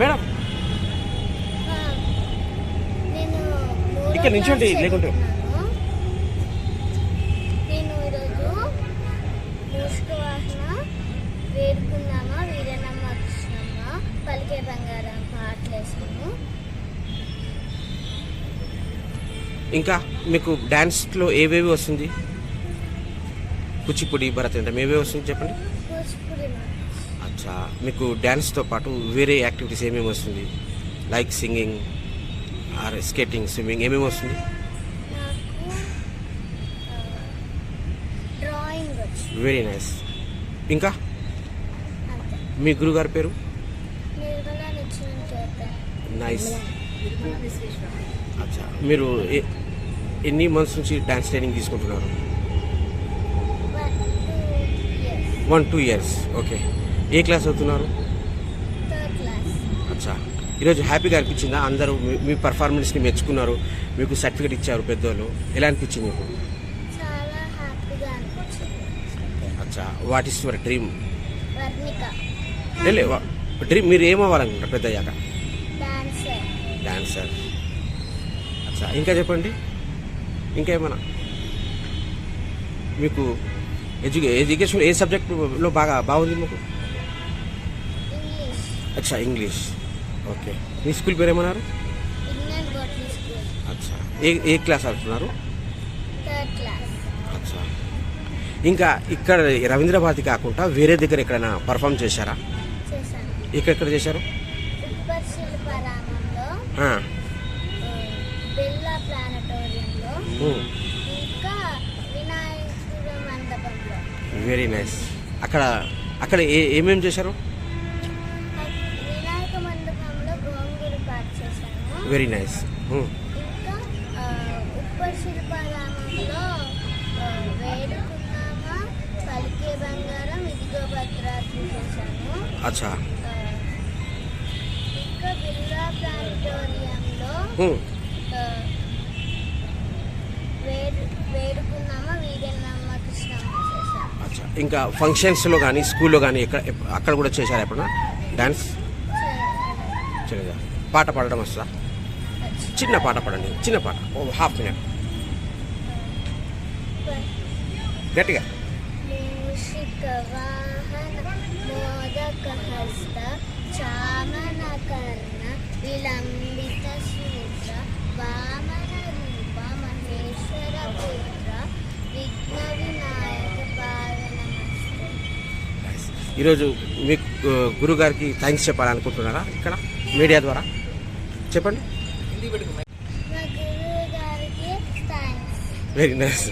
Madam ఇక్కడ నిల్చోండి లేకుంటే. నేను ఈరోజు మూసుకవాహన వేడుకుందామా వీరనమ్మ కృష్ణమ్మ పలికే బంగారం పాటలేసాను. ఇంకా మీకు డ్యాన్స్లో ఏవేవి వస్తుంది? కూచిపూడి, భరతనాట్యం ఏవేవి వస్తుంది చెప్పండి. అచ్చా, మీకు డ్యాన్స్తో పాటు వేరే యాక్టివిటీస్ ఏమేమి వస్తుంది? Like singing or skating, swimming ఏమేమి వస్తుంది? Very nice. ఇంకా మీ గురుగారి పేరు? నైస్. అచ్చా, మీరు ఎన్ని మంత్స్ నుంచి డ్యాన్స్ ట్రైనింగ్ తీసుకుంటున్నారు? 1-2 years. ఓకే. ఏ క్లాస్ అవుతున్నారు? అచ్చా, ఈరోజు హ్యాపీగా అనిపించిందా? అందరూ మీ పర్ఫార్మెన్స్ని మెచ్చుకున్నారు, మీకు సర్టిఫికేట్ ఇచ్చారు పెద్దోళ్ళు. ఎలా అనిపించింది మీకు? అచ్చా, what is your dream? Dream మీరు ఏమవ్వాలనుకుంటారు పెద్ద అయ్యాక? డాన్సర్. అచ్చా, ఇంకా చెప్పండి. ఇంకా ఏమన్నా మీకు ఎడ్యుకేషన్ ఏ సబ్జెక్టులో బాగుంది మీకు? అచ్చా, ఇంగ్లీష్. ఓకే. మీ స్కూల్ పేరు ఏమన్నారు? అచ్చా, ఏ క్లాస్ అవుతున్నారు? అచ్చా, ఇంకా ఇక్కడ రవీంద్ర భారతి కాకుండా వేరే దగ్గర ఎక్కడైనా పర్ఫామ్ చేశారా? ఎక్కడ చేశారు? Very nice. అక్కడ ఏమేమి చేశారు? Very nice. అచ్చా, అచ్చా, ఇంకా ఫంక్షన్స్లో కానీ స్కూల్లో కానీ అక్కడ కూడా చేశారా ఎప్పుడన్నా డాన్స్? చేయలేదా? పాట పాడడం వస్తుందా? చిన్న పాట పాడండి, చిన్న పాట, 1/2 minute గట్టిగా. ఈరోజు మీ గురుగారికి థ్యాంక్స్ చెప్పాలనుకుంటున్నారా ఇక్కడ మీడియా ద్వారా? చెప్పండి. Very nice.